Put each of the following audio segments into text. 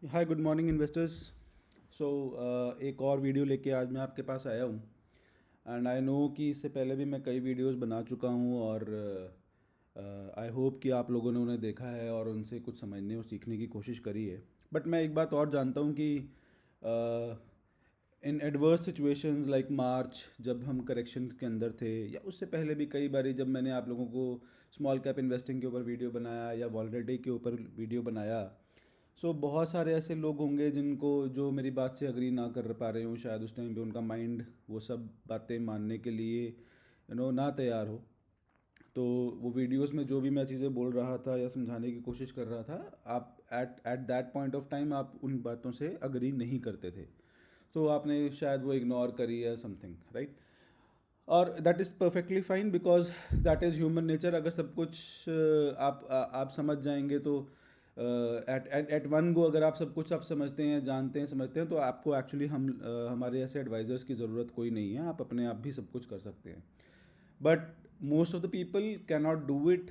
हाय good morning investors. So एक और video लेके आज मैं आपके पास आया हूँ। एंड आई नो कि इससे पहले भी मैं कई वीडियोस बना चुका हूँ और आई होप कि आप लोगों ने उन्हें देखा है और उनसे कुछ समझने और सीखने की कोशिश करी है। बट मैं एक बात और जानता हूँ कि इन एडवर्स सिचुएशंस लाइक मार्च, जब हम करेक्शन के अंदर थे, या उससे पहले भी कई बारी जब मैंने आप लोगों को स्मॉल कैप इन्वेस्टिंग के ऊपर वीडियो बनाया या वॉलेटिलिटी के ऊपर वीडियो बनाया, सो बहुत सारे ऐसे लोग होंगे जिनको जो मेरी बात से अग्री ना कर पा रहे हों, शायद उस टाइम पे उनका माइंड वो सब बातें मानने के लिए ना तैयार हो। तो वो वीडियोस में जो भी मैं चीज़ें बोल रहा था या समझाने की कोशिश कर रहा था, आप at at that point of time आप उन बातों से अग्री नहीं करते थे। तो आपने शायद वो इग्नोर करी या समथिंग, राइट? और that is perfectly fine because that is human nature. अगर सब कुछ आप समझ जाएंगे तो at at at one go अगर आप समझते हैं, जानते हैं, समझते हैं, तो आपको एक्चुअली हमारे ऐसे एडवाइज़र्स की ज़रूरत कोई नहीं है। आप अपने आप भी सब कुछ कर सकते हैं। But most of the people can not do it,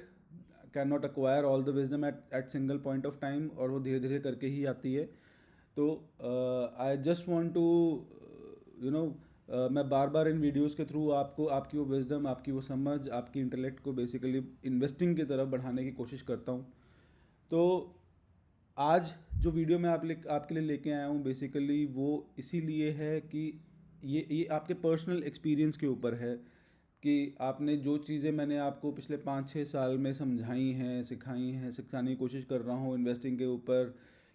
can not acquire all the wisdom at single point of time, और वो धीरे धीरे करके ही आती है। तो I just want to you know मैं बार बार इन वीडियोस के थ्रू आपको आपकी वो विजडम, आपकी वो समझ, आपकी इंटेलेक्ट को बेसिकली इन्वेस्टिंग की तरफ बढ़ाने की कोशिश करता हूँ। तो आज जो वीडियो मैं आपके लिए लेके आया हूँ, बेसिकली वो इसीलिए है कि ये आपके पर्सनल एक्सपीरियंस के ऊपर है कि आपने जो चीज़ें मैंने आपको पिछले 5-6 साल में समझाई हैं, सिखाई हैं, सिखाने की कोशिश कर रहा हूँ इन्वेस्टिंग के ऊपर,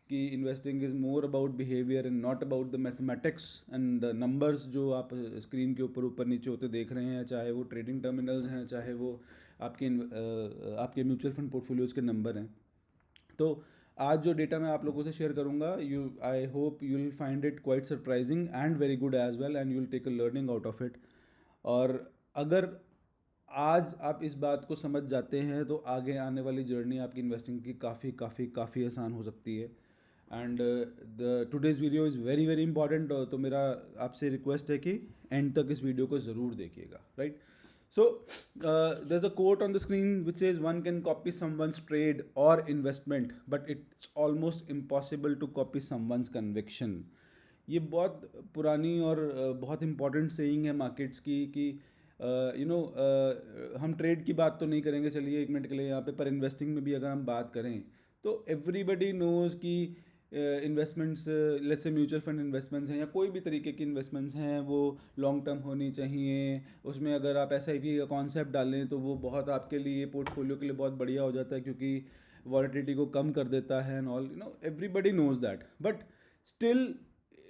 कि investing is more about behaviour and not about the mathematics and the numbers जो आप स्क्रीन के ऊपर ऊपर नीचे होते देख रहे हैं, चाहे वो ट्रेडिंग टर्मिनल्स हैं, चाहे वो आपके म्यूचुअल फंड पोर्टफोलियोज़ के नंबर हैं। तो आज जो डेटा मैं आप लोगों से शेयर करूंगा, you I hope you will find it quite surprising and very good as well, and you will take a learning out of it. और अगर आज आप इस बात को समझ जाते हैं तो आगे आने वाली जर्नी आपकी इन्वेस्टिंग की काफ़ी काफ़ी काफ़ी आसान हो सकती है। And the today's video is very very important. तो मेरा आपसे रिक्वेस्ट है कि एंड तक इस वीडियो को ज़रूर देखिएगा, right? So, there's a quote on the screen which says one can copy someone's trade or investment, but it's almost impossible to copy someone's conviction. ये बहुत पुरानी और बहुत इम्पॉर्टेंट सेइंग है मार्केट्स की कि हम ट्रेड की बात तो नहीं करेंगे, चलिए एक मिनट के लिए यहाँ पे, पर इन्वेस्टिंग में भी अगर हम बात करें तो एवरीबडी नोज़ कि investments, let's say mutual fund investments हैं या कोई भी तरीके की इन्वेस्टमेंट्स हैं, वो लॉन्ग टर्म होनी चाहिए। उसमें अगर आप SIP का कॉन्सेप्ट डालें तो वो बहुत आपके लिए, पोर्टफोलियो के लिए बहुत बढ़िया हो जाता है, क्योंकि वॉलेटिलिटी को कम कर देता है and all, everybody knows that. But still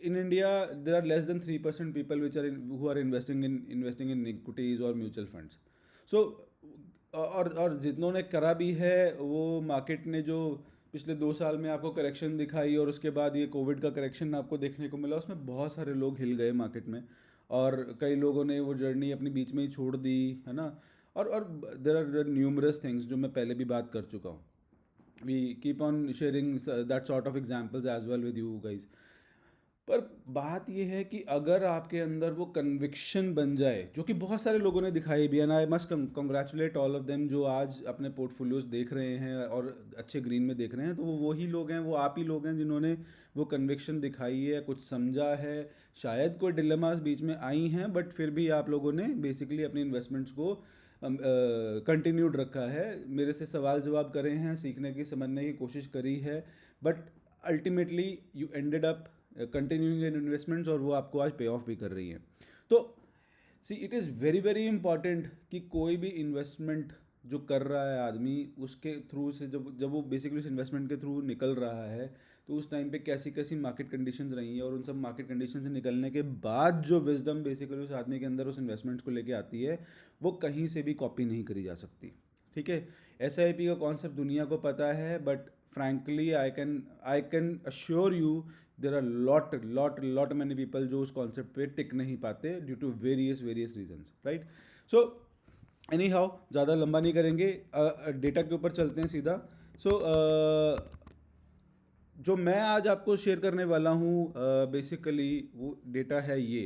in India there are less than 3% people who are investing in equities or mutual funds. So और जितनों ने करा भी है, वो मार्केट ने जो पिछले 2 साल में आपको करेक्शन दिखाई और उसके बाद ये कोविड का करेक्शन आपको देखने को मिला, उसमें बहुत सारे लोग हिल गए मार्केट में, और कई लोगों ने वो जर्नी अपनी बीच में ही छोड़ दी, है ना? और देर आर न्यूमरस थिंग्स जो मैं पहले भी बात कर चुका हूँ। We keep on sharing that sort of examples as well with you guys. पर बात यह है कि अगर आपके अंदर वो कन्विक्शन बन जाए, जो कि बहुत सारे लोगों ने दिखाई भी, and I must congratulate all of them जो आज अपने पोर्टफोलियोज देख रहे हैं और अच्छे ग्रीन में देख रहे हैं, तो वो वही लोग हैं, वो आप ही लोग हैं जिन्होंने वो कन्विक्शन दिखाई है, कुछ समझा है। शायद कोई डिलेमास बीच में आई हैं, बट फिर भी आप लोगों ने बेसिकली अपनी इन्वेस्टमेंट्स को कंटिन्यूड रखा है, मेरे से सवाल जवाब करे हैं, सीखने की, समझने की कोशिश करी है, but ultimately you ended up continuing in investments, और वो आपको आज पे ऑफ भी कर रही हैं। तो see, it is very very important कि कोई भी इन्वेस्टमेंट जो कर रहा है आदमी, उसके थ्रू से जब जब वो बेसिकली उस इन्वेस्टमेंट के थ्रू निकल रहा है, तो उस टाइम पे कैसी कैसी मार्केट कंडीशंस रही हैं, और उन सब मार्केट कंडीशन से निकलने के बाद जो विजडम बेसिकली उस आदमी के अंदर उस इन्वेस्टमेंट्स को लेके आती है, वो कहीं से भी कॉपी नहीं करी जा सकती। ठीक है? SIP का कॉन्सेप्ट दुनिया को पता है, but frankly I can assure you there are lot many people जो उस कॉन्सेप्ट पे टिक नहीं पाते due to various reasons, right? So anyhow, ज़्यादा लंबा नहीं करेंगे, डेटा के ऊपर चलते हैं सीधा। सो जो मैं आज आपको शेयर करने वाला हूँ, बेसिकली वो डेटा है ये।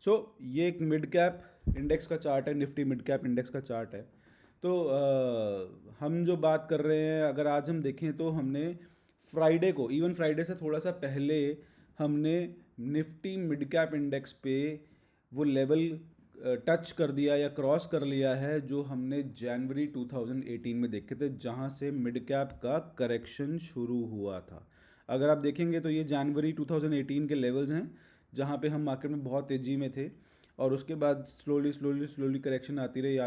ये एक मिड कैप इंडेक्स का चार्ट है, निफ्टी मिड कैप इंडेक्स का चार्ट है। तो हम जो बात कर रहे हैं, अगर आज हम देखें तो हमने फ्राइडे को, इवन फ्राइडे से थोड़ा सा पहले, हमने निफ्टी मिड कैप इंडेक्स पे वो लेवल टच कर दिया या क्रॉस कर लिया है जो हमने जनवरी 2018 में देखे थे, जहां से मिड कैप का करेक्शन शुरू हुआ था। अगर आप देखेंगे तो ये जनवरी 2018 के लेवल्स हैं जहां पे हम मार्केट में बहुत तेज़ी में थे, और उसके बाद स्लोली स्लोली स्लोली करेक्शन आती रही,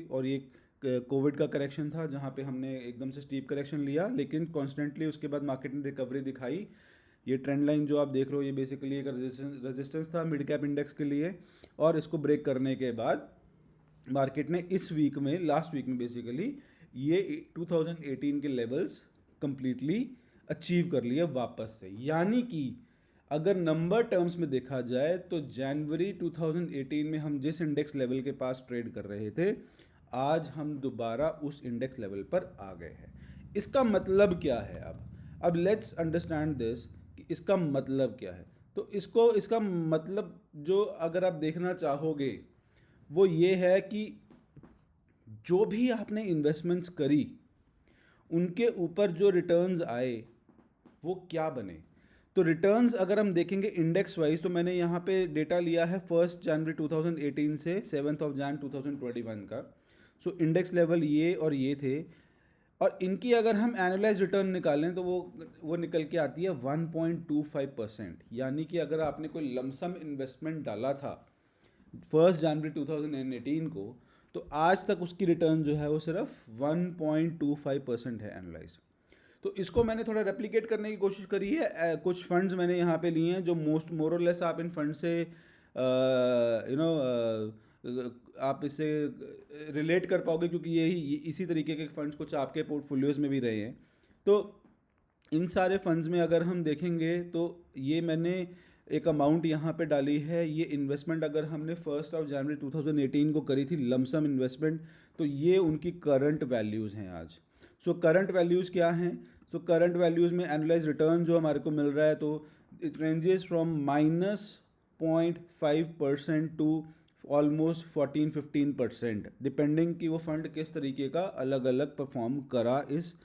और ये कोविड का करेक्शन था जहाँ पे हमने एकदम से स्टीप करेक्शन लिया, लेकिन कॉन्स्टेंटली उसके बाद मार्केट ने रिकवरी दिखाई। ये ट्रेंड लाइन जो आप देख रहे हो, ये बेसिकली एक रेजिस्टेंस था मिड कैप इंडेक्स के लिए, और इसको ब्रेक करने के बाद मार्केट ने इस वीक में, लास्ट वीक में बेसिकली, ये 2018 के लेवल्स कंप्लीटली अचीव कर लिए वापस से। यानी कि अगर नंबर टर्म्स में देखा जाए तो जनवरी 2018 में हम जिस इंडेक्स लेवल के पास ट्रेड कर रहे थे, आज हम दोबारा उस इंडेक्स लेवल पर आ गए हैं। इसका मतलब क्या है? अब लेट्स अंडरस्टैंड दिस कि इसका मतलब क्या है। तो इसका मतलब जो अगर आप देखना चाहोगे वो ये है कि जो भी आपने इन्वेस्टमेंट्स करी उनके ऊपर जो रिटर्न्स आए वो क्या बने। तो रिटर्न्स अगर हम देखेंगे इंडेक्स वाइज, तो मैंने यहाँ पे डेटा लिया है 1 जनवरी 2018 से 7 जनवरी 2021 का। सो इंडेक्स लेवल ये और ये थे, और इनकी अगर हम एनुअलाइज रिटर्न निकालें तो वो निकल के आती है 1.25%। यानी कि अगर आपने कोई लमसम इन्वेस्टमेंट डाला था 1 जनवरी 2018 को, तो आज तक उसकी रिटर्न जो है वो सिर्फ 1.25% है एनुअलाइज। तो इसको मैंने थोड़ा रेप्लिकेट करने की कोशिश करी है। कुछ फंड्स मैंने यहाँ पे लिए हैं जो मोर और लेस आप इन फंड से आप इससे रिलेट कर पाओगे, क्योंकि इसी तरीके के फंड्स कुछ आपके पोर्टफोलियोज में भी रहे हैं। तो इन सारे फंड्स में अगर हम देखेंगे तो ये मैंने एक अमाउंट यहाँ पे डाली है। ये इन्वेस्टमेंट अगर हमने 1 जनवरी 2018 को करी थी लमसम इन्वेस्टमेंट, तो ये उनकी करंट वैल्यूज़ हैं आज। सो करंट वैल्यूज़ क्या हैं? सो करंट वैल्यूज़ में एनुअलाइज रिटर्न जो हमारे को मिल रहा है, तो it ranges from -0.5% to almost 14-15%, depending कि वो फंड किस तरीके का अलग अलग परफॉर्म करा इस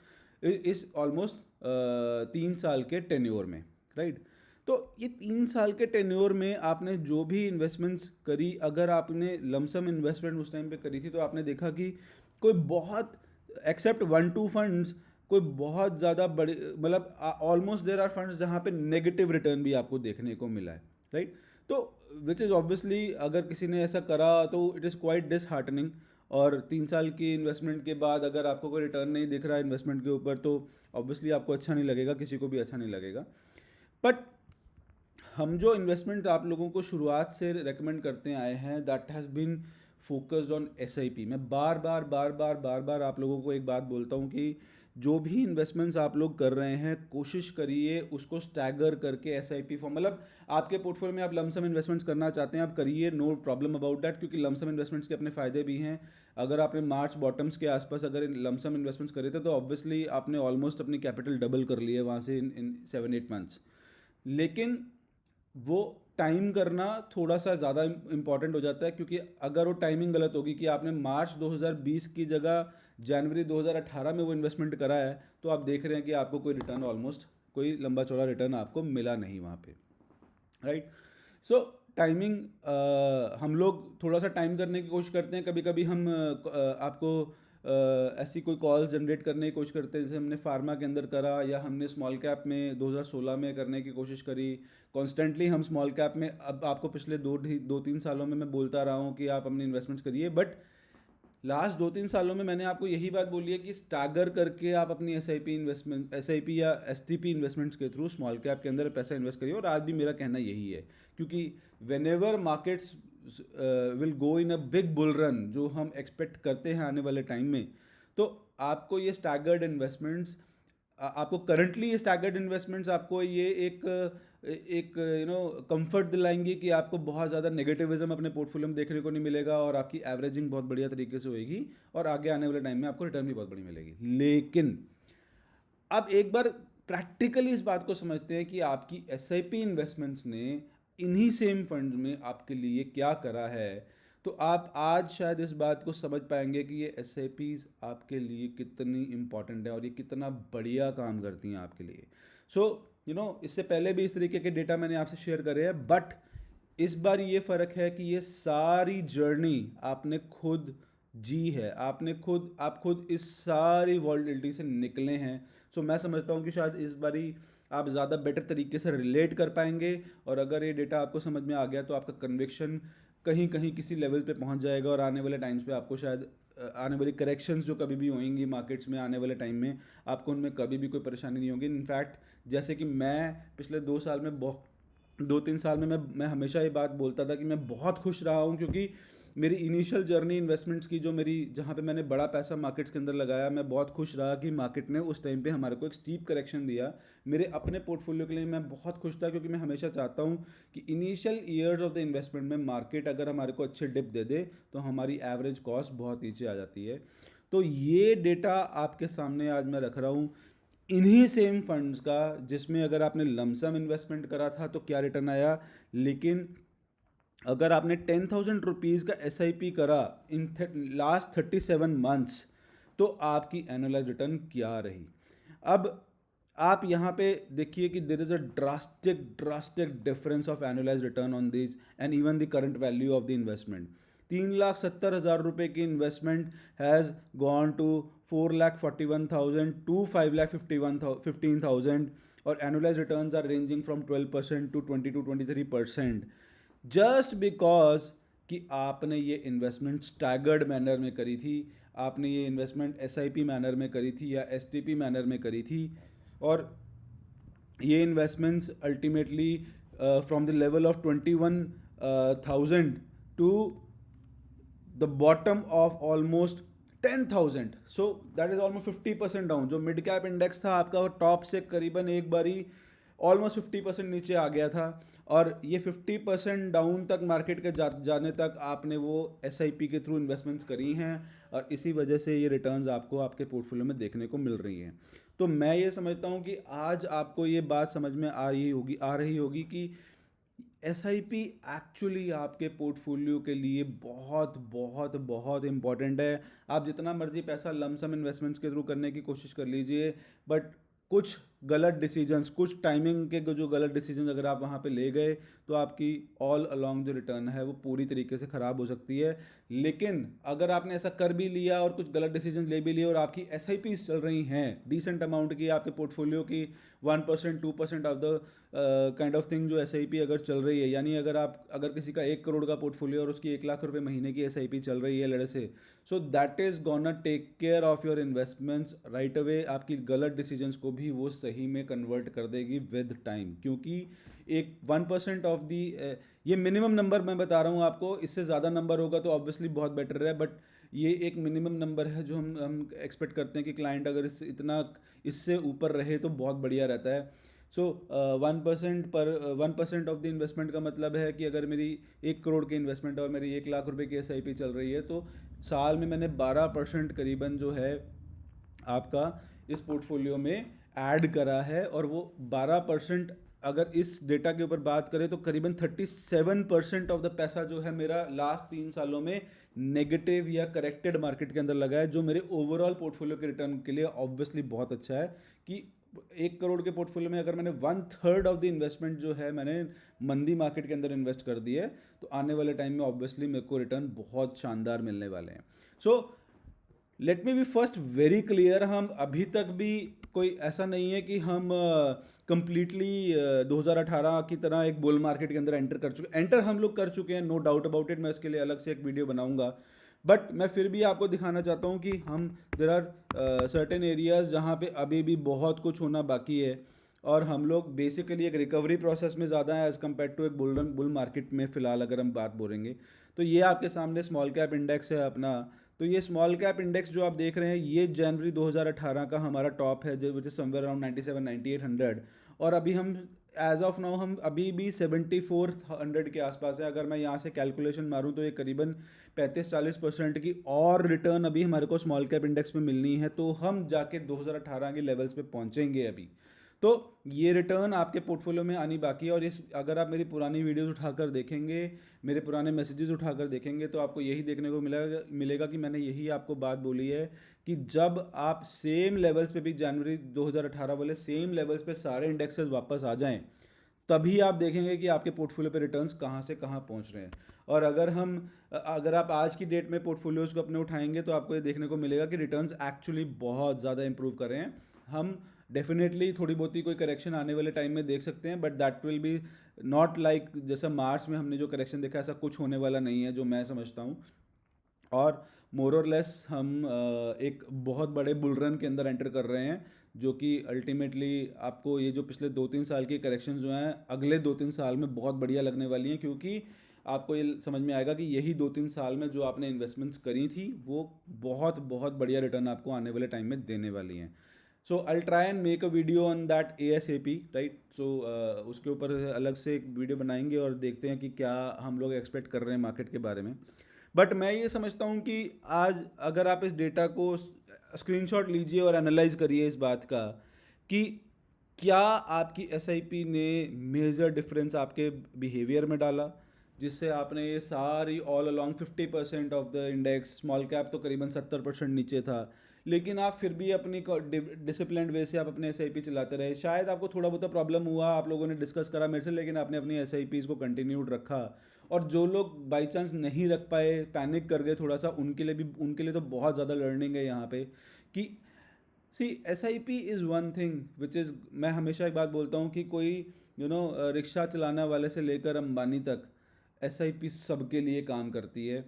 ऑलमोस्ट 3 साल के टेन्योर में, राइट। तो ये 3 साल के टेन्योर में आपने जो भी इन्वेस्टमेंट्स करी, अगर आपने लमसम इन्वेस्टमेंट उस टाइम पे करी थी, तो आपने देखा कि कोई बहुत, एक्सेप्ट 1-2 फंड्स, कोई बहुत ज़्यादा बड़े, मतलब ऑलमोस्ट देयर आर फंड्स जहाँ पे नेगेटिव रिटर्न भी आपको देखने को मिला है, राइट। तो विच इज़ ऑब्वियसली अगर किसी ने ऐसा करा तो इट इज़ क्वाइट डिसहार्टनिंग। और 3 साल की इन्वेस्टमेंट के बाद अगर आपको कोई रिटर्न नहीं दिख रहा है इन्वेस्टमेंट के ऊपर, तो ऑब्वियसली आपको अच्छा नहीं लगेगा, किसी को भी अच्छा नहीं लगेगा। बट हम जो इन्वेस्टमेंट आप लोगों को शुरुआत से रेकमेंड करते आए हैं, that has been focused on SIP। मैं बार बार आप लोगों को एक बात बोलता हूँ कि जो भी इन्वेस्टमेंट्स आप लोग कर रहे हैं, कोशिश करिए उसको स्टैगर करके SIP फॉर्म, मतलब आपके पोर्टफोलियो में आप लमसम इन्वेस्टमेंट्स करना चाहते हैं, आप करिए, नो प्रॉब्लम अबाउट दैट, क्योंकि लमसम इन्वेस्टमेंट्स के अपने फ़ायदे भी हैं। अगर आपने मार्च बॉटम्स के आसपास अगर लमसम इन्वेस्टमेंट्स करे थे, तो ऑब्वियसली आपने ऑलमोस्ट अपनी कैपिटल डबल कर ली है वहाँ से इन 7-8 मंथ्स। लेकिन वो टाइम करना थोड़ा सा ज़्यादा इम्पॉर्टेंट हो जाता है, क्योंकि अगर वो टाइमिंग गलत होगी कि आपने मार्च 2020 की जगह जनवरी 2018 में वो इन्वेस्टमेंट करा है, तो आप देख रहे हैं कि आपको कोई रिटर्न, ऑलमोस्ट कोई लंबा चौड़ा रिटर्न आपको मिला नहीं वहाँ पे, राइट। सो टाइमिंग, हम लोग थोड़ा सा टाइम करने की कोशिश करते हैं। कभी कभी हम आपको ऐसी कोई कॉल्स जनरेट करने की कोशिश करते हैं, जैसे हमने फार्मा के अंदर करा, या हमने स्मॉल कैप में 2016 में करने की कोशिश करी। कॉन्स्टेंटली हम स्मॉल कैप में, अब आपको पिछले 2-3 सालों में मैं बोलता रहा हूँ कि आप अपनी इन्वेस्टमेंट्स करिए, बट लास्ट 2-3 सालों में मैंने आपको यही बात बोली है कि स्टैगर करके आप अपनी SIP या STP इन्वेस्टमेंट्स के थ्रू स्मॉल कैप के अंदर पैसा इन्वेस्ट करिए। और आज भी मेरा कहना यही है, क्योंकि when ever markets will go in a big bull run, जो हम एक्सपेक्ट करते हैं आने वाले टाइम में, तो आपको ये स्टैगर्ड इन्वेस्टमेंट्स, आपको करंटली स्टैगर्ड इन्वेस्टमेंट्स आपको ये एक कंफर्ट दिलाएंगी कि आपको बहुत ज़्यादा नेगेटिविज्म अपने पोर्टफोलियो में देखने को नहीं मिलेगा, और आपकी एवरेजिंग बहुत बढ़िया तरीके से होएगी, और आगे आने वाले टाइम में आपको रिटर्न भी बहुत बड़ी मिलेगी। लेकिन अब एक बार प्रैक्टिकली इस बात को समझते हैं कि आपकी SIP इन्वेस्टमेंट्स ने इन्हीं सेम फंड्स में आपके लिए क्या करा है। तो आप आज शायद इस बात को समझ पाएंगे कि ये एस आपके लिए कितनी इम्पॉर्टेंट है और ये कितना बढ़िया काम करती हैं आपके लिए। सो इससे पहले भी इस तरीके के डेटा मैंने आपसे शेयर करे हैं, बट इस बार ये फ़र्क है कि ये सारी जर्नी आपने खुद जी है, आप खुद इस सारी वॉलेटिलिटी से निकले हैं। सो मैं समझता हूँ कि शायद इस बारी आप ज़्यादा बेटर तरीके से रिलेट कर पाएंगे, और अगर ये डेटा आपको समझ में आ गया तो आपका कन्विक्शन कहीं कहीं किसी लेवल पे पहुंच जाएगा, और आने वाले टाइम्स पे आपको शायद आने वाली करेक्शंस जो कभी भी होंगी मार्केट्स में आने वाले टाइम में, आपको उनमें कभी भी कोई परेशानी नहीं होगी। इनफैक्ट जैसे कि मैं पिछले 2 साल में 2-3 साल में मैं हमेशा ये बात बोलता था कि मैं बहुत खुश रहा हूँ, क्योंकि मेरी इनिशियल जर्नी इन्वेस्टमेंट्स की जो मेरी जहाँ पे मैंने बड़ा पैसा मार्केट्स के अंदर लगाया, मैं बहुत खुश रहा कि मार्केट ने उस टाइम पे हमारे को एक स्टीप करेक्शन दिया। मेरे अपने पोर्टफोलियो के लिए मैं बहुत खुश था, क्योंकि मैं हमेशा चाहता हूँ कि initial years of the investment में मार्केट अगर हमारे को अच्छे डिप दे दे तो हमारी एवरेज कॉस्ट बहुत नीचे आ जाती है। तो ये डेटा आपके सामने आज मैं रख रहा हूँ इन्हीं सेम फंड्स का, जिसमें अगर आपने लमसम इन्वेस्टमेंट करा था तो क्या रिटर्न आया, लेकिन अगर आपने 10,000 रुपीज़ का SIP करा इन लास्ट 37 मंथ्स, तो आपकी एनुअलाइज रिटर्न क्या रही। अब आप यहाँ पे देखिए कि there is a drastic difference of annualise return on this and even the current value of the investment. 3,70,000 रुपये की investment has gone to 4,41,000 to 5,15,000, और annualise returns are ranging from 12% to 20 to 23%, just because कि आपने ये investment staggered manner में करी थी, आपने ये इन्वेस्टमेंट SIP मैनर में करी थी या STP मैनर में करी थी, और ये investments ultimately from the level of 21,000 to the bottom of almost 10,000, so that is almost 50% down. जो मिड कैप इंडेक्स था आपका वो टॉप से करीबन एक बारी ऑलमोस्ट 50% नीचे आ गया था, और ये 50% डाउन तक मार्केट के जाने तक आपने वो SIP के थ्रू इन्वेस्टमेंट्स करी हैं, और इसी वजह से ये रिटर्न्स आपको आपके पोर्टफोलियो में देखने को मिल रही हैं। तो मैं ये समझता हूँ कि आज आपको ये बात समझ में आ रही होगी कि SIP एक्चुअली आपके पोर्टफोलियो के लिए बहुत बहुत बहुत इंपॉर्टेंट है। आप जितना मर्जी पैसा लमसम इन्वेस्टमेंट्स के थ्रू करने की कोशिश कर लीजिए, बट कुछ गलत डिसीजंस, कुछ टाइमिंग के जो गलत डिसीजंस अगर आप वहाँ पे ले गए तो आपकी ऑल अलोंग जो रिटर्न है वो पूरी तरीके से ख़राब हो सकती है। लेकिन अगर आपने ऐसा कर भी लिया और कुछ गलत डिसीजन ले भी लिए और आपकी SIPs चल रही हैं डिसेंट अमाउंट की, आपके पोर्टफोलियो की 1% 2% of the kind of thing जो SIP अगर चल रही है, यानी अगर किसी का 1 करोड़ का पोर्टफोलियो और उसकी 1 लाख रुपए महीने की SIP चल रही है लड़े से, so that is gonna take care of your investments right away. आपकी गलत डिसीजंस को भी वो सही में कन्वर्ट कर देगी विद टाइम, क्योंकि एक 1% ऑफ दी, ये मिनिमम नंबर मैं बता रहा हूँ आपको, इससे ज़्यादा नंबर होगा तो ऑब्वियसली बहुत बेटर है, बट ये एक मिनिमम नंबर है जो हम एक्सपेक्ट करते हैं कि क्लाइंट अगर इससे ऊपर रहे तो बहुत बढ़िया रहता है। सो 1% ऑफ द इन्वेस्टमेंट का मतलब है कि अगर मेरी 1 करोड़ की इन्वेस्टमेंट और मेरी 1 लाख रुपए की SIP चल रही है, तो साल में मैंने 12% करीबन जो है आपका इस पोर्टफोलियो में ऐड करा है, और वो 12% अगर इस डेटा के ऊपर बात करें तो करीबन 37% ऑफ द पैसा जो है मेरा लास्ट 3 सालों में नेगेटिव या करेक्टेड मार्केट के अंदर लगा है, जो मेरे ओवरऑल पोर्टफोलियो के रिटर्न के लिए ऑब्वियसली बहुत अच्छा है। कि 1 करोड़ के पोर्टफोलियो में अगर मैंने 1/3 ऑफ द इन्वेस्टमेंट जो है मैंने मंदी मार्केट के अंदर इन्वेस्ट कर दी है, तो आने वाले टाइम में ऑब्वियसली मेरे को रिटर्न बहुत शानदार मिलने वाले हैं। So let me be first very clear, हम अभी तक भी कोई ऐसा नहीं है कि हम कंप्लीटली 2018 की तरह एक बुल मार्केट के अंदर एंटर हम लोग कर चुके हैं, नो डाउट अबाउट इट। मैं इसके लिए अलग से एक वीडियो बनाऊंगा, बट मैं फिर भी आपको दिखाना चाहता हूँ कि हम देर आर सर्टेन एरियाज जहाँ पे अभी भी बहुत कुछ होना बाकी है, और हम लोग बेसिकली एक रिकवरी प्रोसेस में ज़्यादा है एज़ कम्पेयर टू एक बुल मार्केट में फ़िलहाल अगर हम बात बोलेंगे। तो ये आपके सामने स्मॉल कैप इंडेक्स है अपना। तो ये स्मॉल कैप इंडेक्स जो आप देख रहे हैं ये जनवरी 2018 का हमारा टॉप है, जो विच इज़ समवेयर अराउंड 97-9800, और अभी हम एज ऑफ नाउ हम अभी भी 7400 के आसपास है। अगर मैं यहाँ से कैलकुलेशन मारूँ तो ये करीबन 35-40% की और रिटर्न अभी हमारे को स्मॉल कैप इंडेक्स में मिलनी है, तो हम जाके 2018 के लेवल्स पे पहुँचेंगे अभी। तो ये रिटर्न आपके पोर्टफोलियो में आनी बाकी है। और इस अगर आप मेरी पुरानी वीडियोस उठाकर देखेंगे, मेरे पुराने मैसेजेस उठाकर देखेंगे, तो आपको यही देखने को मिलेगा कि मैंने यही आपको बात बोली है कि जब आप सेम लेवल्स पे भी जनवरी 2018 वाले सेम लेवल्स पे सारे इंडेक्सेस वापस आ जाएं, तभी आप देखेंगे कि आपके पोर्टफोलियो पे रिटर्न्स कहाँ से कहाँ पहुँच रहे हैं। और अगर आप आज की डेट में पोर्टफोलियोज को अपने उठाएंगे, तो आपको ये देखने को मिलेगा कि रिटर्न्स एक्चुअली बहुत ज़्यादा इंप्रूव कर रहे हैं। हम डेफिनेटली थोड़ी बहुत ही कोई करेक्शन आने वाले टाइम में देख सकते हैं, but that will be not like जैसा मार्च में हमने जो करेक्शन देखा, ऐसा कुछ होने वाला नहीं है जो मैं समझता हूँ। और मोर और लेस हम एक बहुत बड़े बुल रन के अंदर एंटर कर रहे हैं, जो कि अल्टीमेटली आपको ये जो पिछले 2-3 साल की करेक्शन जो हैं अगले 2-3 साल में बहुत बढ़िया लगने वाली हैं, क्योंकि आपको ये समझ में आएगा कि यही 2-3 साल में जो आपने इन्वेस्टमेंट्स करी थी वो बहुत बहुत बढ़िया रिटर्न आपको आने वाले टाइम में देने वाली हैं। So I try and make a video on that ASAP, right. So उसके ऊपर अलग से एक वीडियो बनाएंगे और देखते हैं कि क्या हम लोग एक्सपेक्ट कर रहे हैं मार्केट के बारे में। बट मैं ये समझता हूँ कि आज अगर आप इस डेटा को स्क्रीनशॉट लीजिए और एनालाइज करिए इस बात का कि क्या आपकी SIP ने मेजर डिफरेंस आपके बिहेवियर में डाला, जिससे आपने ये सारी all along 50% of the index, small cap तो करीबन 70% नीचे था, लेकिन आप फिर भी अपनी डिसिप्लिन वे से आप अपने SIP चलाते रहे। शायद आपको थोड़ा बहुत प्रॉब्लम हुआ, आप लोगों ने डिस्कस करा मेरे से, लेकिन आपने अपनी SIPs को कंटिन्यूड रखा। और जो लोग बाई चांस नहीं रख पाए, पैनिक कर गए थोड़ा सा, उनके लिए तो बहुत ज़्यादा लर्निंग है यहाँ पे कि सी SIP is one thing which is, मैं हमेशा एक बात बोलता हूँ कि कोई रिक्शा चलाने वाले से लेकर अंबानी तक SIP सबके लिए काम करती है।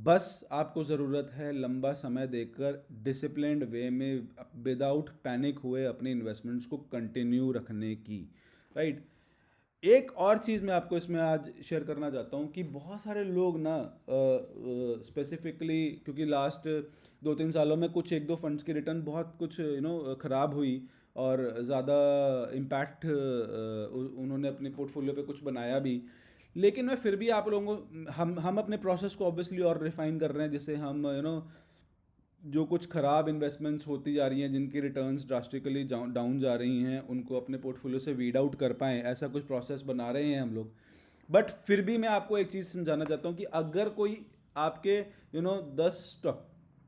बस आपको ज़रूरत है लंबा समय देकर डिसिप्लिन्ड वे में विदाउट पैनिक हुए अपने इन्वेस्टमेंट्स को कंटिन्यू रखने की, राइट। एक और चीज़ मैं आपको इसमें आज शेयर करना चाहता हूँ कि बहुत सारे लोग ना स्पेसिफिकली, क्योंकि लास्ट 2-3 सालों में कुछ 1-2 फंड्स की रिटर्न बहुत कुछ ख़राब हुई और ज़्यादा इम्पैक्ट उन्होंने अपने पोर्टफोलियो पे कुछ बनाया भी। लेकिन मैं फिर भी आप लोगों को, हम अपने प्रोसेस को ऑब्वियसली और रिफाइन कर रहे हैं, जिससे हम जो कुछ ख़राब इन्वेस्टमेंट्स होती जा रही हैं, जिनकी रिटर्न्स ड्रास्टिकली डाउन जा रही हैं, उनको अपने पोर्टफोलियो से वीड आउट कर पाएँ, ऐसा कुछ प्रोसेस बना रहे हैं हम लोग। बट फिर भी मैं आपको एक चीज़ समझाना चाहता हूँ कि अगर कोई आपके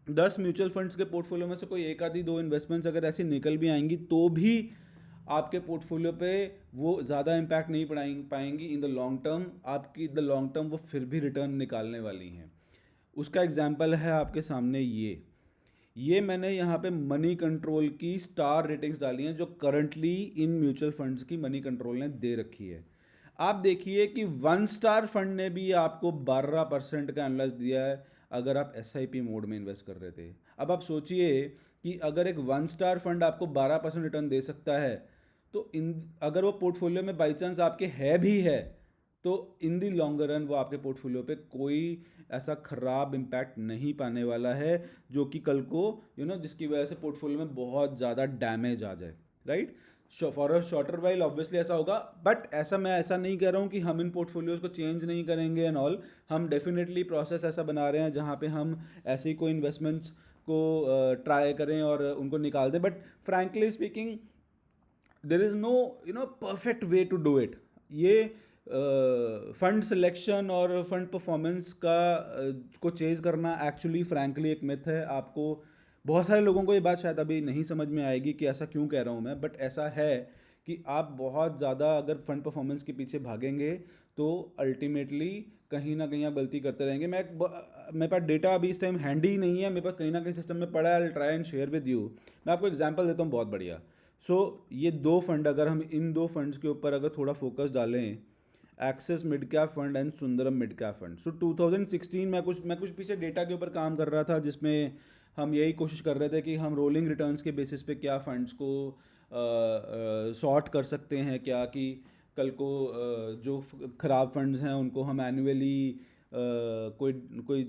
10 म्यूचुअल फंड्स के पोर्टफोलियो में से कोई एक आधी 2 इन्वेस्टमेंट्स अगर ऐसी निकल भी आएंगी, तो भी आपके पोर्टफोलियो पे वो ज़्यादा इम्पैक्ट नहीं पाएंगी इन द लॉन्ग टर्म। आपकी द लॉन्ग टर्म वो फिर भी रिटर्न निकालने वाली हैं। उसका एग्जाम्पल है आपके सामने ये मैंने यहाँ पे मनी कंट्रोल की स्टार रेटिंग्स डाली हैं, जो करंटली इन म्यूचुअल फंड्स की मनी कंट्रोल ने दे रखी है। आप देखिए कि 1 स्टार फंड ने भी आपको 12% का एनालाइज दिया है अगर आप SIP मोड में इन्वेस्ट कर रहे थे। अब आप सोचिए कि अगर एक 1 स्टार फंड आपको 12% रिटर्न दे सकता है, तो इन अगर वो पोर्टफोलियो में बाई चांस आपके है भी है, तो इन दी लॉन्गर रन वो आपके पोर्टफोलियो पे कोई ऐसा ख़राब इम्पैक्ट नहीं पाने वाला है, जो कि कल को जिसकी वजह से पोर्टफोलियो में बहुत ज़्यादा डैमेज आ जाए, right. For a shorter while obviously ऐसा होगा, बट मैं ऐसा नहीं कह रहा हूँ कि हम इन पोर्टफोलियोज को चेंज नहीं करेंगे एंड ऑल। हम डेफिनेटली प्रोसेस ऐसा बना रहे हैं जहाँ पे हम ऐसी कोई इन्वेस्टमेंट्स को ट्राई करें और उनको निकाल दें, but frankly speaking there is no perfect way to do it. ये फंड सिलेक्शन और फंड परफॉर्मेंस को चेज करना एक्चुअली फ्रैंकली एक मिथ है। आपको बहुत सारे लोगों को ये बात शायद अभी नहीं समझ में आएगी कि ऐसा क्यों कह रहा हूँ मैं, बट ऐसा है कि आप बहुत ज़्यादा अगर फंड परफॉर्मेंस के पीछे भागेंगे, तो अल्टीमेटली कहीं ना कहीं आप गलती करते रहेंगे। मेरे पास डेटा अभी इस टाइम हैंडी नहीं है, मेरे पास कहीं ना कहीं सिस्टम में पड़ा है, आई try and share with you. मैं आपको एग्जांपल देता हूँ बहुत बढ़िया। ये 2 फंड, अगर हम इन 2 फंड्स के ऊपर अगर थोड़ा फोकस डालें, axis mid cap fund and Sundaram mid cap fund. 2016 में मैं कुछ पीछे डेटा के ऊपर काम कर रहा था, जिसमें हम यही कोशिश कर रहे थे कि हम रोलिंग रिटर्न्स के बेसिस पे क्या फंड्स को सॉर्ट कर सकते हैं, क्या कि कल को जो ख़राब फंड्स हैं उनको हम एनुअली कोई कोई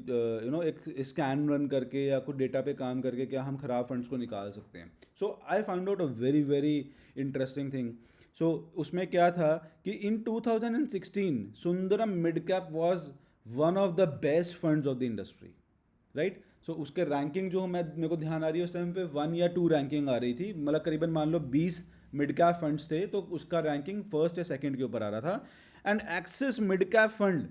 एक स्कैन रन करके या कुछ डेटा पे काम करके क्या हम ख़राब फंड्स को निकाल सकते हैं। So I found out a very very interesting thing. So उसमें क्या था कि in 2016 Sundaram mid cap was one of the best funds of the industry, right. So उसके रैंकिंग जो मेरे को ध्यान आ रही है, उस टाइम पे 1 या 2 रैंकिंग आ रही थी, मतलब करीबन मान लो 20 मिड कैप फंड्स थे तो उसका रैंकिंग फर्स्ट या सेकंड के ऊपर आ रहा था। And axis mid cap fund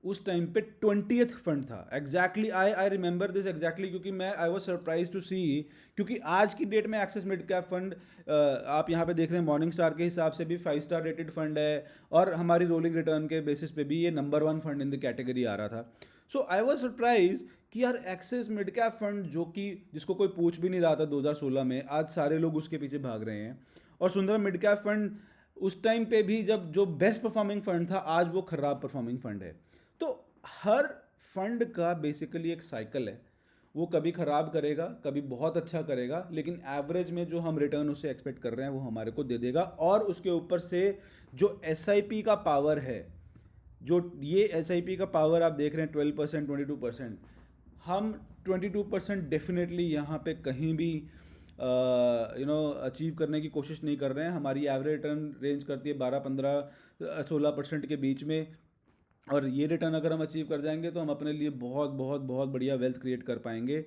उस टाइम पे 20th फंड था। Exactly I remember this exactly, क्योंकि मैं आई वाज सरप्राइज टू सी, क्योंकि आज की डेट में एक्सिस मिड कैप फंड आप यहाँ पे देख रहे हैं मॉर्निंग स्टार के हिसाब से भी 5 स्टार रेटेड फंड है, और हमारी रोलिंग रिटर्न के बेसिस पे भी ये number 1 fund in the category आ रहा था। सो आई वाज सरप्राइज कि यार एक्सिस मिड कैप फंड जो कि जिसको कोई पूछ भी नहीं रहा था 2016 में, आज सारे लोग उसके पीछे भाग रहे हैं। और सुंदरम मिड कैप फंड उस टाइम पे भी जब जो बेस्ट परफॉर्मिंग फंड था, आज वो खराब परफॉर्मिंग फंड है। तो हर फंड का बेसिकली एक साइकिल है, वो कभी ख़राब करेगा कभी बहुत अच्छा करेगा, लेकिन एवरेज में जो हम रिटर्न उससे एक्सपेक्ट कर रहे हैं वो हमारे को दे देगा। और उसके ऊपर से जो एसआईपी का पावर है, जो ये एसआईपी का पावर आप देख रहे हैं 12%, 22%, हम 22% डेफिनेटली यहाँ पे कहीं भी अचीव करने की कोशिश नहीं कर रहे हैं। हमारी एवरेज रिटर्न रेंज करती है 12, 15, 16% के बीच में। और ये रिटर्न अगर हम अचीव कर जाएंगे तो हम अपने लिए बहुत बहुत बहुत बढ़िया वेल्थ क्रिएट कर पाएंगे।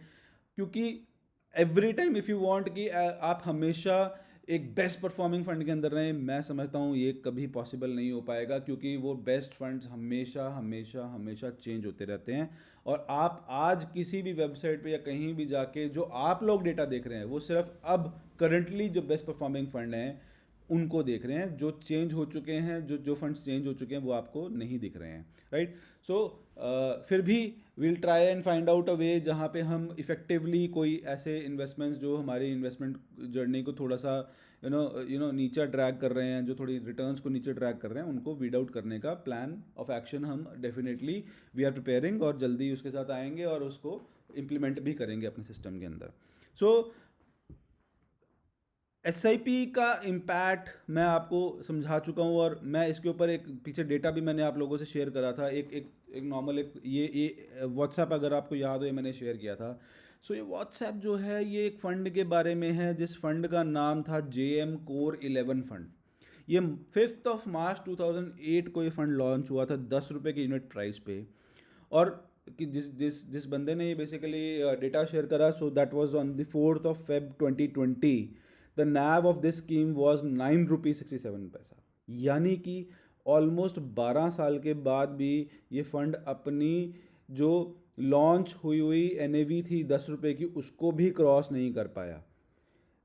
क्योंकि every time if you want कि आप हमेशा एक बेस्ट परफॉर्मिंग फंड के अंदर रहें, मैं समझता हूँ ये कभी पॉसिबल नहीं हो पाएगा, क्योंकि वो बेस्ट फंड्स हमेशा हमेशा हमेशा चेंज होते रहते हैं। और आप आज किसी भी वेबसाइट पे या कहीं भी जाके जो आप लोग डेटा देख रहे हैं वो सिर्फ अब करंटली जो बेस्ट परफॉर्मिंग फंड हैं उनको देख रहे हैं। जो चेंज हो चुके हैं, जो जो फंड्स चेंज हो चुके हैं वो आपको नहीं दिख रहे हैं, राइट। सो फिर भी we'll try and find out a way जहाँ पे हम इफेक्टिवली कोई ऐसे इन्वेस्टमेंट्स जो हमारी इन्वेस्टमेंट जर्नी को थोड़ा सा नीचे ड्रैग कर रहे हैं, जो थोड़ी रिटर्न्स को नीचे ड्रैग कर रहे हैं, उनको वीड आउट करने का प्लान ऑफ एक्शन हम डेफिनेटली वी आर प्रिपेयरिंग, और जल्दी उसके साथ आएंगे और उसको इम्प्लीमेंट भी करेंगे अपने सिस्टम के अंदर। सो एस आई पी का इम्पैक्ट मैं आपको समझा चुका हूँ, और मैं इसके ऊपर एक पीछे डेटा भी मैंने आप लोगों से शेयर करा था। एक नॉर्मल एक ये व्हाट्सएप अगर आपको याद हो ये मैंने शेयर किया था। सो ये व्हाट्सएप जो है ये एक फ़ंड के बारे में है, जिस फंड का नाम था JM Core 11 फंड। ये 5 मार्च 2008 को ये फंड लॉन्च हुआ था 10 रुपये की यूनिट प्राइस पे। और कि जिस जिस जिस बंदे ने ये बेसिकली डेटा शेयर करा, so that was on the 4 Feb 2020। The naive of this scheme was ₹9.67। यानी कि ऑलमोस्ट 12 साल के बाद भी ये फंड अपनी जो लॉन्च हुई हुई NAV थी 10 रुपये की, उसको भी क्रॉस नहीं कर पाया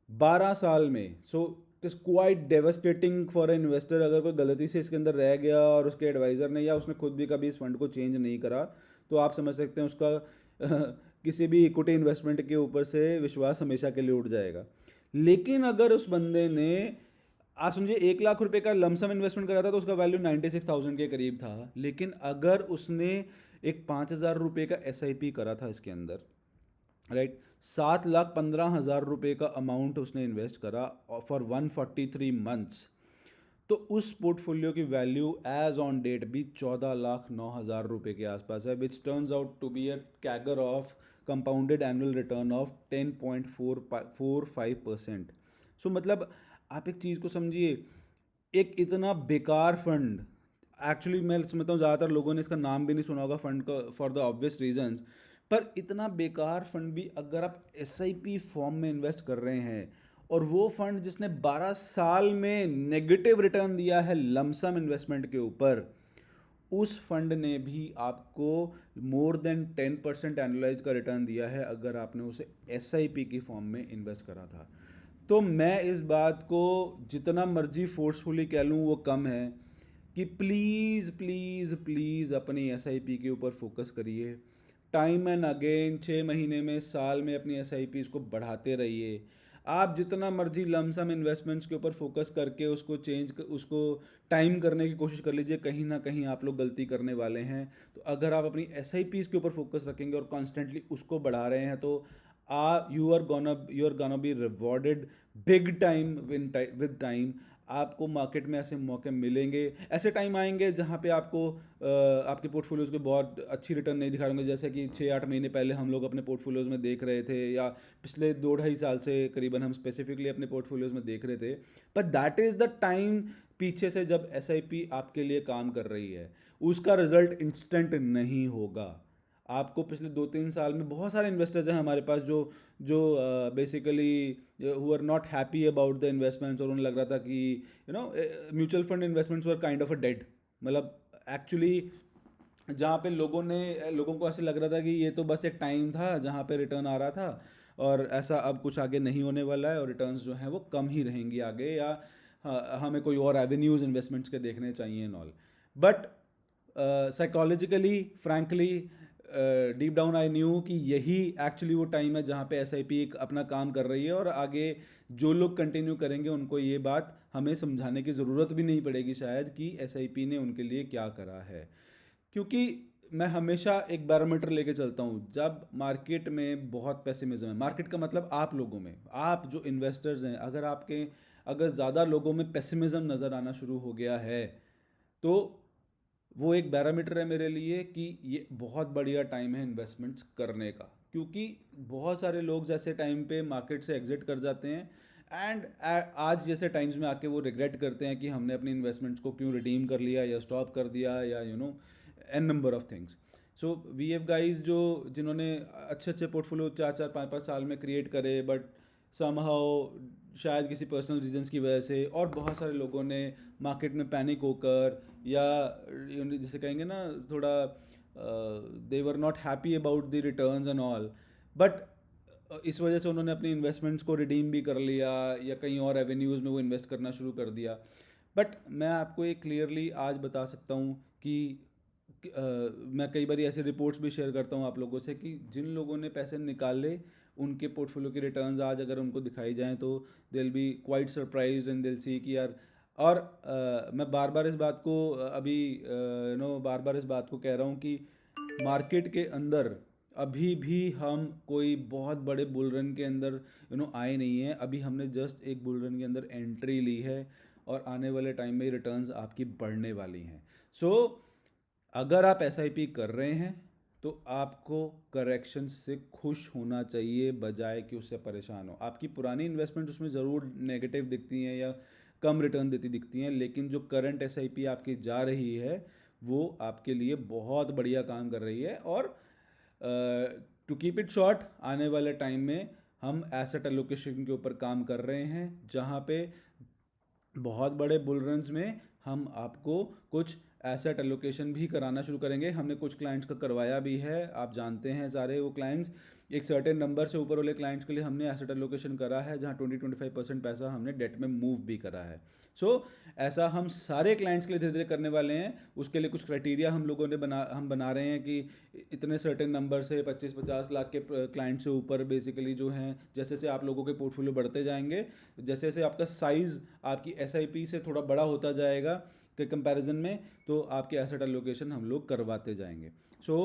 12 साल में। So it is quite devastating for an investor अगर कोई गलती से इसके अंदर रह गया और उसके एडवाइज़र ने या उसने खुद भी कभी इस फंड को चेंज नहीं करा, तो आप समझ सकते हैं उसका किसी भी इक्विटी इन्वेस्टमेंट के ऊपर से विश्वास हमेशा के लिए उठ जाएगा। लेकिन अगर उस बंदे ने, आप समझिए, 1 लाख रुपए का लमसम इन्वेस्टमेंट करा था तो उसका वैल्यू 96,000 के करीब था। लेकिन अगर उसने एक 5,000 रुपये का SIP करा था इसके अंदर, राइट, 7,15,000 रुपये का अमाउंट उसने इन्वेस्ट करा फॉर 143 मंथ्स, तो उस पोर्टफोलियो की वैल्यू एज ऑन डेट भी 14,09,000 रुपये के आसपास है, which turns out to be a CAGR of compounded annual return of 10.45%। सो मतलब आप एक चीज़ को समझिए, एक इतना बेकार फंड, एक्चुअली मैं समझता हूँ ज़्यादातर लोगों ने इसका नाम भी नहीं सुना होगा फंड का फॉर द ऑब्वियस रीजंस, पर इतना बेकार फंड भी अगर आप SIP फॉर्म में इन्वेस्ट कर रहे हैं, और वो फंड जिसने 12 साल में नेगेटिव रिटर्न दिया है लमसम इन्वेस्टमेंट के ऊपर, उस फंड ने भी आपको मोर देन 10% एनुअलाइज का रिटर्न दिया है अगर आपने उसे SIP की फॉर्म में इन्वेस्ट करा था। तो मैं इस बात को जितना मर्जी फोर्सफुली कह लूँ वो कम है कि प्लीज़ प्लीज़ प्लीज़ अपनी SIP के ऊपर फोकस करिए। टाइम एंड अगेन 6 महीने में, साल में अपनी SIPs को बढ़ाते रहिए। आप जितना मर्जी लमसम इन्वेस्टमेंट्स के ऊपर फोकस करके उसको टाइम करने की कोशिश कर लीजिए, कहीं ना कहीं आप लोग गलती करने वाले हैं। तो अगर आप अपनी SIPs के ऊपर फोकस रखेंगे और कॉन्स्टेंटली उसको बढ़ा रहे हैं, तो you are gonna be rewarded big time with time. आपको मार्केट में ऐसे मौके मिलेंगे, ऐसे टाइम आएंगे जहाँ पे आपको आपके पोर्टफोलियोज़ को बहुत अच्छी रिटर्न नहीं दिखा रहे होंगे, जैसे कि 6-8 महीने पहले हम लोग अपने पोर्टफोलियोज़ में देख रहे थे, या पिछले 2-2.5 साल से करीबन हम स्पेसिफिकली अपने पोर्टफोलियोज़ में देख रहे थे। But that is the time पीछे से जब SIP आपके लिए काम कर रही है, उसका रिजल्ट इंस्टेंट नहीं होगा। आपको पिछले 2-3 साल में बहुत सारे इन्वेस्टर्स हैं हमारे पास जो जो basically who are not happy about the investments, और उन्हें लग रहा था कि mutual fund investments were kind of a dead, मतलब एक्चुअली जहाँ पे लोगों को ऐसे लग रहा था कि ये तो बस एक टाइम था जहाँ पे रिटर्न आ रहा था, और ऐसा अब कुछ आगे नहीं होने वाला है, और रिटर्न्स जो हैं वो कम ही रहेंगी आगे, या हमें कोई और एवेन्यूज़ इन्वेस्टमेंट्स के देखने चाहिए and all. But psychologically, frankly, deep down I knew कि यही एक्चुअली वो टाइम है जहाँ पे एसआईपी एक अपना काम कर रही है, और आगे जो लोग कंटिन्यू करेंगे उनको ये बात हमें समझाने की ज़रूरत भी नहीं पड़ेगी शायद कि एसआईपी ने उनके लिए क्या करा है। क्योंकि मैं हमेशा एक बैरोमीटर लेके चलता हूँ, जब मार्केट में बहुत पेसिमिज्म है, मार्केट का मतलब आप लोगों में, आप जो इन्वेस्टर्स हैं, अगर ज़्यादा लोगों में पेसिमिज्म नज़र आना शुरू हो गया है, तो वो एक पैरामीटर है मेरे लिए कि ये बहुत बढ़िया टाइम है इन्वेस्टमेंट्स करने का, क्योंकि बहुत सारे लोग जैसे टाइम पे मार्केट से एग्जिट कर जाते हैं, एंड आज जैसे टाइम्स में आके वो रिग्रेट करते हैं कि हमने अपनी इन्वेस्टमेंट्स को क्यों रिडीम कर लिया या स्टॉप कर दिया, या an number of things. So we have guys जो जिन्होंने अच्छे अच्छे पोर्टफोलियो 4-4 5-5 साल में क्रिएट करे, बट समहाउ शायद किसी पर्सनल रीजंस की वजह से, और बहुत सारे लोगों ने मार्केट में पैनिक होकर, या जैसे कहेंगे ना थोड़ा, they were not happy about the returns and all, but इस वजह से उन्होंने अपनी इन्वेस्टमेंट्स को रिडीम भी कर लिया, या कहीं और एवेन्यूज़ में वो इन्वेस्ट करना शुरू कर दिया। बट मैं आपको एक क्लियरली आज बता सकता हूँ कि मैं कई बार ऐसे रिपोर्ट्स भी शेयर करता हूँ आप लोगों से कि जिन लोगों ने पैसे निकाले, उनके पोर्टफोलियो की रिटर्न्स आज अगर उनको दिखाई जाएं तो they will be quite surprised, and they will see कि यार। और मैं बार बार इस बात को अभी बार बार इस बात को कह रहा हूँ कि मार्केट के अंदर अभी भी हम कोई बहुत बड़े बुल रन के अंदर आए नहीं हैं, अभी हमने जस्ट एक बुल रन के अंदर एंट्री ली है, और आने वाले टाइम में रिटर्न्स आपकी बढ़ने वाली हैं। सो अगर आप एसआईपी कर रहे हैं तो आपको करेक्शन से खुश होना चाहिए, बजाय कि उससे परेशान हो। आपकी पुरानी इन्वेस्टमेंट उसमें ज़रूर नेगेटिव दिखती हैं या कम रिटर्न देती दिखती हैं, लेकिन जो करंट एसआईपी आपकी जा रही है वो आपके लिए बहुत बढ़िया काम कर रही है। और टू कीप इट शॉर्ट, आने वाले टाइम में हम एसेट एलोकेशन के ऊपर काम कर रहे हैं, जहाँ पे बहुत बड़े बुल रन्स में हम आपको कुछ एसेट एलोकेशन भी कराना शुरू करेंगे। हमने कुछ क्लाइंट्स का करवाया भी है, आप जानते हैं सारे वो क्लाइंट्स। एक सर्टेन नंबर से ऊपर वाले क्लाइंट्स के लिए हमने एसेट एलोकेशन करा है, जहाँ 20-25% पैसा हमने डेट में मूव भी करा है। सो ऐसा हम सारे क्लाइंट्स के लिए धीरे धीरे करने वाले हैं। उसके लिए कुछ क्राइटेरिया हम बना रहे हैं कि इतने सर्टेन नंबर से 25-50 लाख के क्लाइंट से ऊपर बेसिकली जो हैं, जैसे जैसे आप लोगों के पोर्टफोलियो बढ़ते जाएंगे, जैसे जैसे आपका साइज़ आपकी एसआईपी से थोड़ा बड़ा होता जाएगा के कंपैरिजन में, तो आपके एसेट एलोकेशन हम लोग करवाते जाएंगे। सो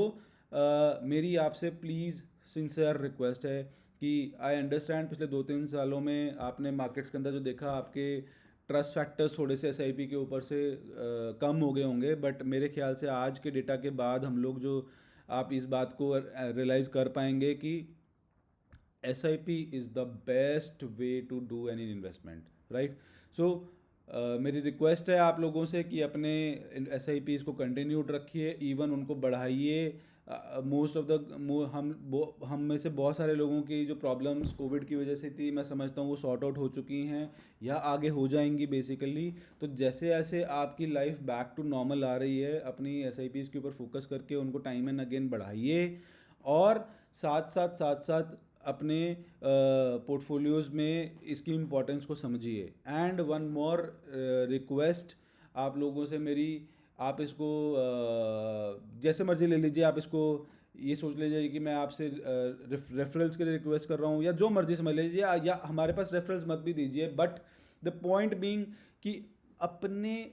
मेरी आपसे प्लीज़ सिंसियर रिक्वेस्ट है कि आई अंडरस्टैंड पिछले 2-3 सालों में आपने मार्केट्स के अंदर जो देखा, आपके ट्रस्ट फैक्टर्स थोड़े से एसआईपी के ऊपर से कम हो गए होंगे, बट मेरे ख्याल से आज के डेटा के बाद हम लोग जो आप इस बात को रियलाइज़ कर पाएंगे कि SIP is the best way to do any investment, right? So मेरी रिक्वेस्ट है आप लोगों से कि अपने SIPs को कंटिन्यूड रखिए, इवन उनको बढ़ाइए। मोस्ट ऑफ द हम में से बहुत सारे लोगों की जो प्रॉब्लम्स कोविड की वजह से थी, मैं समझता हूँ वो सॉर्ट आउट हो चुकी हैं या आगे हो जाएंगी बेसिकली। तो जैसे जैसे आपकी लाइफ बैक टू नॉर्मल आ रही है, अपनी SIPs के ऊपर फोकस करके उनको टाइम एंड अगेन बढ़ाइए, और साथ साथ अपने पोर्टफोलियोज़ में इसकी इम्पोर्टेंस को समझिए। एंड वन मोर रिक्वेस्ट आप लोगों से मेरी, आप इसको जैसे मर्जी ले लीजिए, आप इसको ये सोच लीजिए कि मैं आपसे रेफरल्स के लिए रिक्वेस्ट कर रहा हूँ, या जो मर्जी समझ लीजिए, या हमारे पास रेफरल्स मत भी दीजिए, बट द पॉइंट बीइंग कि अपने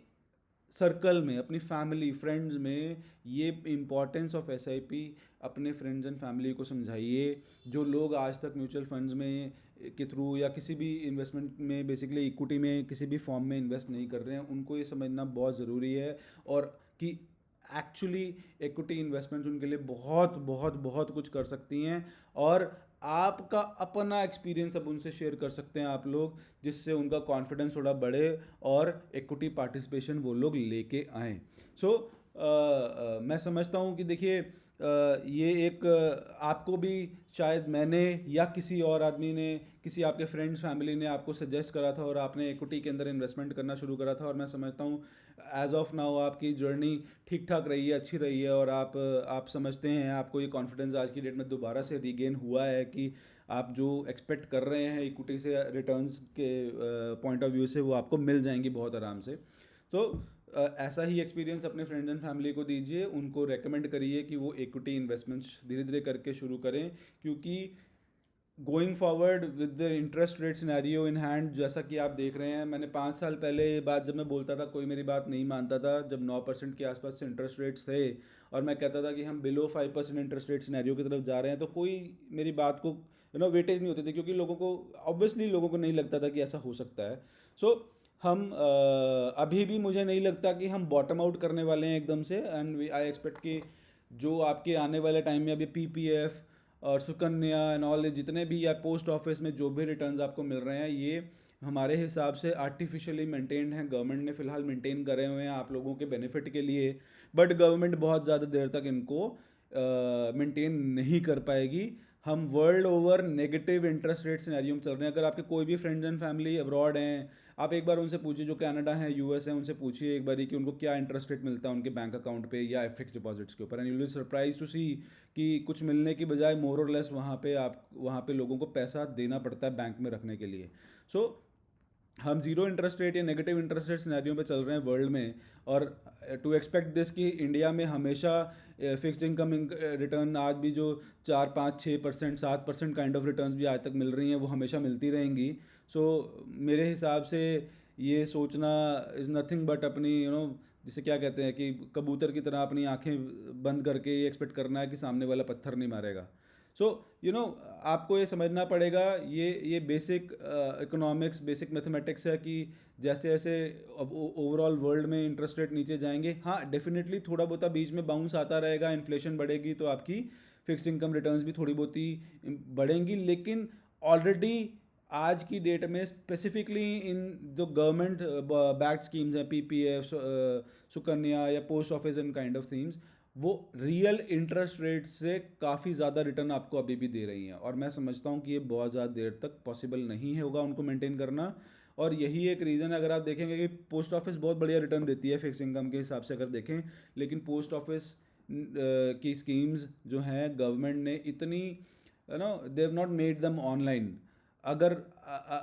सर्कल में, अपनी फैमिली फ्रेंड्स में ये इम्पॉर्टेंस ऑफ एसआईपी अपने फ्रेंड्स एंड फैमिली को समझाइए। जो लोग आज तक म्यूचुअल फंड्स में के थ्रू या किसी भी इन्वेस्टमेंट में, बेसिकली इक्विटी में किसी भी फॉर्म में इन्वेस्ट नहीं कर रहे हैं, उनको ये समझना बहुत ज़रूरी है, और कि एक्चुअली इक्विटी इन्वेस्टमेंट्स उनके लिए बहुत बहुत बहुत कुछ कर सकती हैं। और आपका अपना एक्सपीरियंस अब उनसे शेयर कर सकते हैं आप लोग, जिससे उनका कॉन्फिडेंस थोड़ा बढ़े और इक्विटी पार्टिसिपेशन वो लोग लेके आएँ। सो मैं समझता हूँ कि देखिए ये एक आपको भी शायद मैंने या किसी और आदमी ने, किसी आपके फ्रेंड्स फैमिली ने आपको सजेस्ट करा था और आपने इक्विटी के अंदर इन्वेस्टमेंट करना शुरू करा था, और मैं समझता हूँ एज ऑफ नाउ आपकी जर्नी ठीक ठाक रही है, अच्छी रही है, और आप समझते हैं, आपको ये कॉन्फिडेंस आज की डेट में दोबारा से रीगेन हुआ है कि आप जो एक्सपेक्ट कर रहे हैं इक्विटी से रिटर्न्स के पॉइंट ऑफ व्यू से, वो आपको मिल जाएंगी बहुत आराम से। तो ऐसा ही एक्सपीरियंस अपने फ्रेंड्स एंड फैमिली को दीजिए, उनको रेकमेंड करिए कि वो इक्विटी इन्वेस्टमेंट्स धीरे धीरे करके शुरू करें, क्योंकि going forward with the interest rate scenario in hand, जैसा कि आप देख रहे हैं, मैंने 5 साल पहले ये बात जब मैं बोलता था कोई मेरी बात नहीं मानता था, जब 9% के आसपास से इंटरेस्ट रेट्स थे और मैं कहता था कि हम बिलो 5% इंटरेस्ट रेट सिनेरियो की तरफ जा रहे हैं, तो कोई मेरी बात को वेटेज नहीं होती थी, क्योंकि लोगों को ऑब्वियसली लोगों को नहीं लगता था कि ऐसा हो सकता है। सो हम अभी भी मुझे नहीं लगता कि हम बॉटम आउट करने वाले हैं एकदम से, एंड आई एक्सपेक्ट कि जो आपके आने वाले टाइम में अभी पीपीएफ और सुकन्या एंड ऑल जितने भी या पोस्ट ऑफिस में जो भी रिटर्न्स आपको मिल रहे हैं, ये हमारे हिसाब से आर्टिफिशियली मेंटेन्ड हैं, गवर्नमेंट ने फिलहाल मेंटेन करे हुए हैं आप लोगों के बेनिफिट के लिए, बट गवर्नमेंट बहुत ज़्यादा देर तक इनको मेंटेन नहीं कर पाएगी। हम world over negative interest rate scenario में चल रहे हैं। अगर आपके कोई भी फ्रेंड्स एंड फैमिली अब्रॉड हैं, आप एक बार उनसे पूछिए, जो कनाडा है, यूएस है, उनसे पूछिए एक बार कि उनको क्या इंटरेस्ट रेट मिलता है उनके बैंक अकाउंट पे या फिक्स डिपॉजिट्स के ऊपर, and you will surprise to see कि कुछ मिलने की बजाय मोर और लेस वहाँ पे लोगों को पैसा देना पड़ता है बैंक में रखने के लिए। सो हम जीरो इंटरेस्ट रेट या नेगेटिव इंटरेस्ट रेट सिनेरियो पे चल रहे हैं वर्ल्ड में, और टू एक्सपेक्ट दिस कि इंडिया में हमेशा फिक्स्ड इनकम रिटर्न आज भी जो 4 5 6% 7% काइंड ऑफ रिटर्न्स भी आज तक मिल रही हैं, वो हमेशा मिलती रहेंगी। सो मेरे हिसाब से ये सोचना इज़ नथिंग बट अपनी जिसे क्या कहते हैं कि कबूतर की तरह अपनी आंखें बंद करके ये एक्सपेक्ट करना है कि सामने वाला पत्थर नहीं मारेगा। सो आपको ये समझना पड़ेगा, ये बेसिक इकोनॉमिक्स, बेसिक मैथमेटिक्स है कि जैसे जैसे अब ओवरऑल वर्ल्ड में इंटरेस्ट रेट नीचे जाएंगे, हाँ डेफिनेटली थोड़ा बहुत बीच में बाउंस आता रहेगा, इन्फ्लेशन बढ़ेगी तो आपकी फिक्स्ड इनकम रिटर्न्स भी थोड़ी बहुत ही बढ़ेंगी, लेकिन ऑलरेडी आज की डेट में स्पेसिफिकली इन जो गवर्नमेंट बैक्ड स्कीम्स हैं, पीपीएफ, सुकन्या या post office and kind of themes, वो रियल इंटरेस्ट रेट से काफ़ी ज़्यादा रिटर्न आपको अभी भी दे रही हैं, और मैं समझता हूँ कि ये बहुत ज़्यादा देर तक पॉसिबल नहीं होगा उनको मेंटेन करना। और यही एक रीज़न है, अगर आप देखेंगे कि पोस्ट ऑफिस बहुत बढ़िया रिटर्न देती है फिक्स इनकम के हिसाब से अगर देखें, लेकिन पोस्ट ऑफिस की स्कीम्स जो हैं गवर्नमेंट ने इतनी दे हैव नॉट मेड दम ऑनलाइन। अगर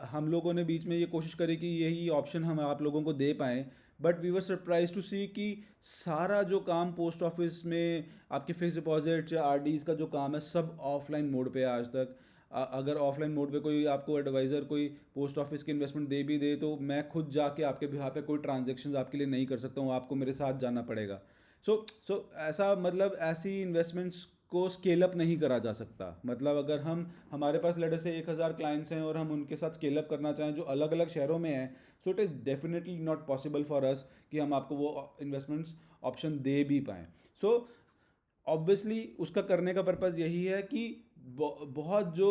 हम लोगों ने बीच में ये कोशिश करी कि यही ऑप्शन हम आप लोगों को दे पाएँ, but we were surprise to see कि सारा जो काम पोस्ट ऑफिस में आपके फिक्स डिपॉजिट या आरडीज का जो काम है, सब ऑफलाइन मोड पे है आज तक। अगर ऑफलाइन मोड पे कोई आपको एडवाइज़र कोई पोस्ट ऑफिस की इन्वेस्टमेंट दे भी दे, तो मैं खुद जाके आपके बिहार पे कोई ट्रांजेक्शन आपके लिए नहीं कर सकता हूँ, आपको मेरे साथ जाना पड़ेगा। सो ऐसा मतलब ऐसी इन्वेस्टमेंट्स को स्केल अप नहीं करा जा सकता। मतलब अगर हम हमारे पास लड़े से 1,000 क्लाइंट्स हैं और हम उनके साथ स्केल अप करना चाहें जो अलग अलग शहरों में हैं, so it is definitely not possible for us कि हम आपको वो इन्वेस्टमेंट्स ऑप्शन दे भी पाएँ। सो ऑब्वियसली उसका करने का पर्पज़ यही है कि बहुत जो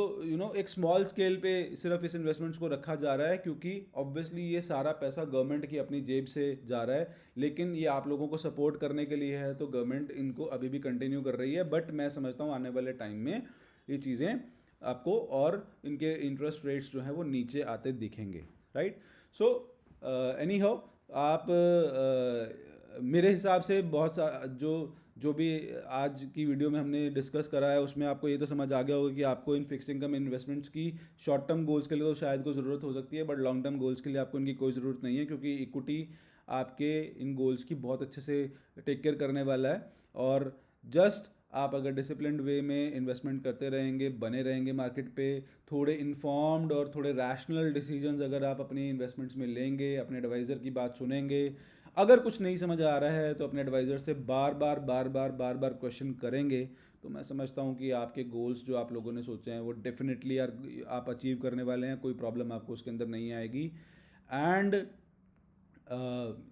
एक स्मॉल स्केल पे सिर्फ इस इन्वेस्टमेंट्स को रखा जा रहा है, क्योंकि ऑब्वियसली ये सारा पैसा गवर्नमेंट की अपनी जेब से जा रहा है, लेकिन ये आप लोगों को सपोर्ट करने के लिए है, तो गवर्नमेंट इनको अभी भी कंटिन्यू कर रही है। बट मैं समझता हूँ आने वाले टाइम में ये चीज़ें आपको और इनके इंटरेस्ट रेट्स जो हैं वो नीचे आते दिखेंगे, राइट। सो एनी हाउ आप मेरे हिसाब से बहुत सा जो जो भी आज की वीडियो में हमने डिस्कस करा है, उसमें आपको ये तो समझ आ गया होगा कि आपको इन फिक्स इनकम इन्वेस्टमेंट्स की शॉर्ट टर्म गोल्स के लिए तो शायद कोई ज़रूरत हो सकती है, बट लॉन्ग टर्म गोल्स के लिए आपको इनकी कोई ज़रूरत नहीं है, क्योंकि इक्विटी आपके इन गोल्स की बहुत अच्छे से टेक केयर करने वाला है। और जस्ट आप अगर डिसिप्लिन्ड वे में इन्वेस्टमेंट करते रहेंगे, बने रहेंगे मार्केट पे, थोड़े इन्फॉर्म्ड और थोड़े रैशनल डिसीजंस अगर आप अपनी इन्वेस्टमेंट्स में लेंगे, अपने एडवाइज़र की बात सुनेंगे, अगर कुछ नहीं समझ आ रहा है तो अपने एडवाइज़र से बार बार क्वेश्चन करेंगे, तो मैं समझता हूँ कि आपके गोल्स जो आप लोगों ने सोचे हैं वो डेफिनेटली यार आप अचीव करने वाले हैं, कोई प्रॉब्लम आपको उसके अंदर नहीं आएगी, and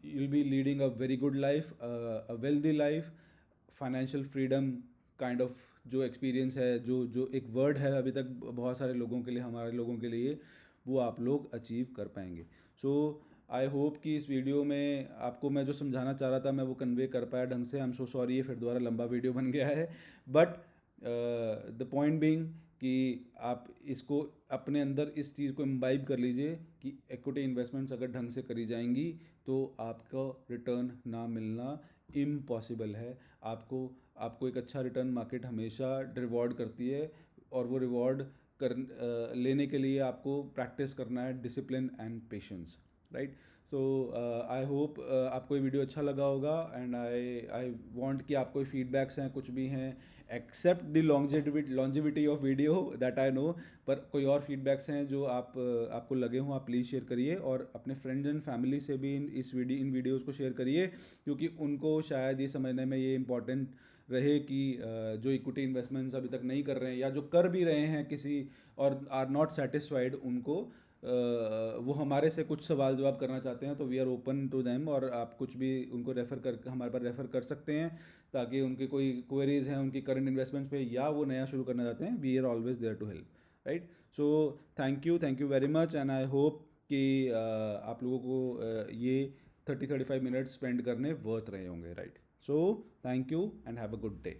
you'll be leading a very good life, a wealthy life, financial freedom kind of जो एक्सपीरियंस है, जो जो एक वर्ड है अभी तक बहुत सारे लोगों के लिए, हमारे लोगों के लिए, वो आप लोग अचीव कर पाएंगे। सो आई होप कि इस वीडियो में आपको मैं जो समझाना चाह रहा था मैं वो कन्वे कर पाया ढंग से। आई एम सो सॉरी, ये फिर दोबारा लंबा वीडियो बन गया है, बट द पॉइंट बीइंग कि आप इसको अपने अंदर इस चीज़ को इम्बाइब कर लीजिए कि इक्विटी इन्वेस्टमेंट्स अगर ढंग से करी जाएंगी तो आपका रिटर्न ना मिलना इम्पॉसिबल है। आपको आपको एक अच्छा रिटर्न मार्केट हमेशा रिवॉर्ड करती है, और वो रिवॉर्ड लेने के लिए आपको प्रैक्टिस करना है discipline and patience, right. So I hope आपको ये वीडियो अच्छा लगा होगा, एंड आई वांट कि आपको फीडबैक्स हैं कुछ भी हैं, except the longevity of video that I know, पर कोई और फीडबैक्स हैं जो आपको लगे हों, आप प्लीज़ शेयर करिए, और अपने फ्रेंड्स एंड फैमिली से भी इन वीडियोज़ को शेयर करिए, क्योंकि उनको शायद ये समझने में ये इंपॉर्टेंट रहे कि जो इक्विटी इन्वेस्टमेंट्स अभी तक नहीं कर रहे हैं या जो कर भी रहे हैं किसी और आर नॉट सेटिस्फाइड, उनको वो हमारे से कुछ सवाल जवाब करना चाहते हैं तो we are open to them, और आप कुछ भी उनको हमारे पास रेफ़र कर सकते हैं, ताकि उनके कोई क्वेरीज हैं उनकी करंट इन्वेस्टमेंट्स पे या वो नया शुरू करना चाहते हैं, we are always there to help, right. So thank you very much, and I hope कि आप लोगों को ये 30-35 मिनट्स स्पेंड करने वर्थ रहे होंगे, right. So thank you and have a good day.